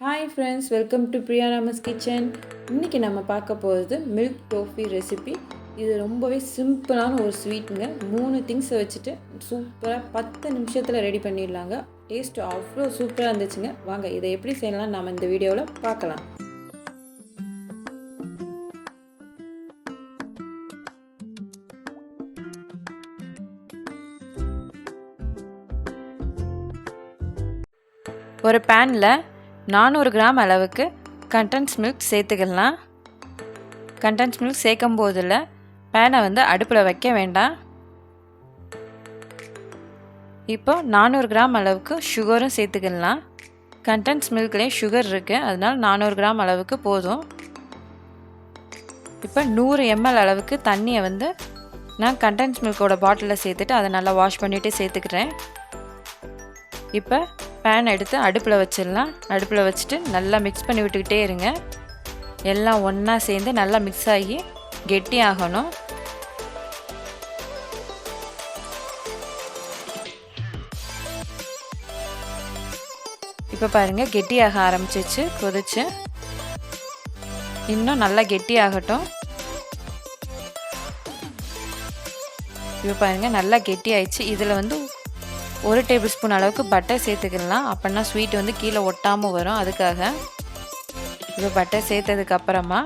Hi friends, welcome to PriyaRaman's kitchen. இன்னைக்கு நம்ம பார்க்க போகிறது மில்க் டோஃபி ரெசிபி. இது ரொம்பவே சிம்பிளான ஒரு ஸ்வீட்டுங்க. 3 திங்ஸை வச்சுட்டு சூப்பராக 10 நிமிஷத்தில் ரெடி பண்ணிடலாங்க. டேஸ்ட் அவ்வளோ சூப்பராக இருந்துச்சுங்க. வாங்க இதை எப்படி செய்யலாம் நம்ம இந்த வீடியோவில் பார்க்கலாம். ஒரு பேனில் 400 கிராம் அளவுக்கு கண்டென்ஸ் மில்க் சேர்த்துக்கலாம். கண்டென்ஸ் மில்க் சேர்க்கும் போதில் பேனை அடுப்பில் வைக்க வேண்டாம். இப்போ 400 கிராம் அளவுக்கு சுகரும் சேர்த்துக்கலாம். கண்டென்ஸ் மில்க்லேயே சுகர் இருக்குது, அதனால் 400 கிராம் அளவுக்கு போதும். இப்போ 100 ml அளவுக்கு தண்ணியை நான் கண்டென்ஸ் மில்கோட பாட்டிலில் சேர்த்துட்டு அதை நல்லா வாஷ் பண்ணிவிட்டு சேர்த்துக்கிறேன். இப்போ பேன் எடுத்து அடுப்பில் வச்சிடலாம். அடுப்பில் வச்சுட்டு நல்லா மிக்ஸ் பண்ணி விட்டுக்கிட்டே இருங்க. எல்லாம் ஒன்றா சேர்ந்து நல்லா மிக்ஸ் ஆகி கெட்டி ஆகணும். இப்போ பாருங்கள், கெட்டியாக ஆரம்பிச்சிச்சு, கொதிச்சு. இன்னும் நல்லா கெட்டி ஆகட்டும். இப்போ பாருங்கள், நல்லா கெட்டி ஆயிடுச்சு. இதில் 1 டேபிள் ஸ்பூன் அளவுக்கு பட்டர் சேர்த்துக்கலாம். அப்படின்னா ஸ்வீட் கீழே ஒட்டாமல் வரும், அதுக்காக. இப்போ பட்டர் சேர்த்ததுக்கு அப்புறமா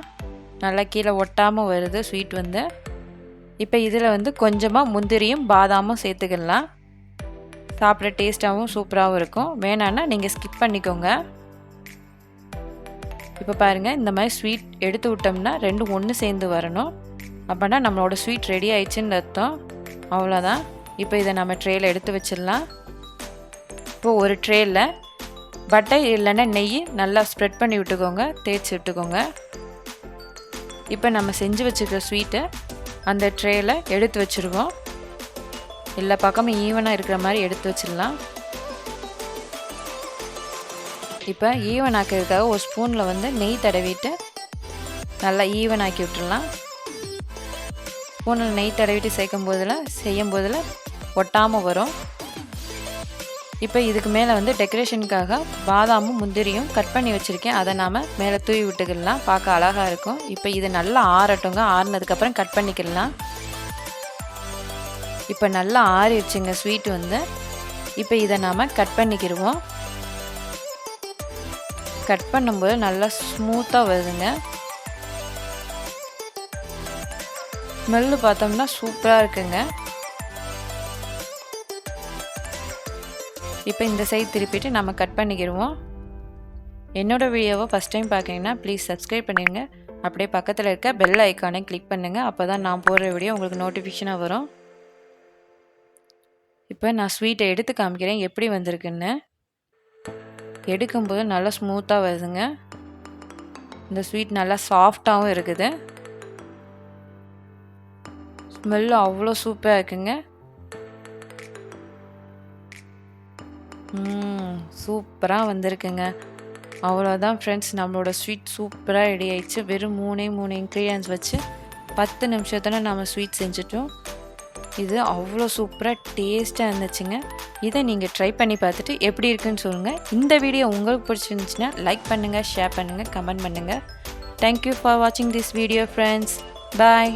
நல்லா கீழே ஒட்டாமல் வருது ஸ்வீட். இப்போ இதில் கொஞ்சமாக முந்திரியும் பாதாமும் சேர்த்துக்கலாம். சாப்பிட டேஸ்ட்டாகவும் சூப்பராகவும் இருக்கும். வேணான்னா நீங்கள் ஸ்கிப் பண்ணிக்கோங்க. இப்போ பாருங்கள், இந்த மாதிரி ஸ்வீட் எடுத்து விட்டோம்னா 2 ஒன்று சேர்ந்து வரணும். அப்படின்னா நம்மளோட ஸ்வீட் ரெடி ஆயிடுச்சுன்னு அர்த்தம். அவ்வளோதான். இப்போ இதை நம்ம ட்ரேயில் எடுத்து வச்சிடலாம். இப்போது ஒரு ட்ரேயில் பட்டர் இல்லைன்னா நெய் நல்லா ஸ்ப்ரெட் பண்ணி விட்டுக்கோங்க, தேய்ச்சி விட்டுக்கோங்க. இப்போ நம்ம செஞ்சு வச்சுருக்க ஸ்வீட்டை அந்த ட்ரேயில் எடுத்து வச்சுருவோம். எல்லா பக்கமும் ஈவனாக இருக்கிற மாதிரி எடுத்து வச்சிடலாம். இப்போ ஈவன் ஆக்கிறதுக்காக ஒரு ஸ்பூனில் நெய் தடவிட்டு நல்லா ஈவன் ஆக்கி விட்டுடலாம். ஸ்பூனில் நெய் தடவிட்டு செய்யும் போதில் ஒட்டாமல் வரும். இப்போ இதுக்கு மேலே டெக்கரேஷனுக்காக பாதாமும் முந்திரியும் கட் பண்ணி வச்சுருக்கேன். அதை நாம் மேலே தூவி விட்டுக்கலாம், பார்க்க அழகாக இருக்கும். இப்போ இது நல்லா ஆறட்டுங்க. ஆறினதுக்கப்புறம் கட் பண்ணிக்கலாம். இப்போ நல்லா ஆறிடுச்சுங்க ஸ்வீட். இப்போ இதை நாம் கட் பண்ணிக்கிடுவோம். கட் பண்ணும்போது நல்லா ஸ்மூத்தாக வருதுங்க. ஸ்மெல்லு பார்த்தோம்னா சூப்பராக இருக்குங்க. இப்போ இந்த சைடு திருப்பிட்டு நம்ம கட் பண்ணிக்கிடுவோம். என்னோடய வீடியோவை ஃபஸ்ட் டைம் பார்க்குறீங்கன்னா ப்ளீஸ் சப்ஸ்கிரைப் பண்ணிடுங்க. அப்படியே பக்கத்தில் இருக்க பெல் ஐக்கானை கிளிக் பண்ணுங்கள். அப்போ தான் நான் போடுற வீடியோ உங்களுக்கு நோட்டிஃபிகேஷனாக வரும். இப்போ நான் ஸ்வீட்டை எடுத்து காமிக்கிறேன் எப்படி வந்திருக்குன்னு. எடுக்கும்போது நல்லா ஸ்மூத்தாக வருதுங்க. இந்த ஸ்வீட் நல்லா சாஃப்டாகவும் இருக்குது. ஸ்மெல்லு அவ்வளோ சூப்பராக இருக்குங்க. சூப்பராக வந்திருக்குங்க. அவ்வளோதான் ஃப்ரெண்ட்ஸ், நம்மளோட ஸ்வீட் சூப்பராக ரெடி ஆயிடுச்சு. வெறும் 3 இன்க்ரீடியன்ஸ் வச்சு 10 நிமிஷத்தில் நம்ம ஸ்வீட் செஞ்சுட்டோம். இது அவ்வளோ சூப்பராக டேஸ்ட்டாக இருந்துச்சுங்க. இதை நீங்கள் ட்ரை பண்ணி பார்த்துட்டு எப்படி இருக்குன்னு சொல்லுங்கள். இந்த வீடியோ உங்களுக்கு பிடிச்சிருந்துச்சுன்னா லைக் பண்ணுங்கள், ஷேர் பண்ணுங்கள், கமெண்ட் பண்ணுங்கள். தேங்க்யூ ஃபார் வாட்சிங் திஸ் வீடியோ ஃப்ரெண்ட்ஸ். பாய்.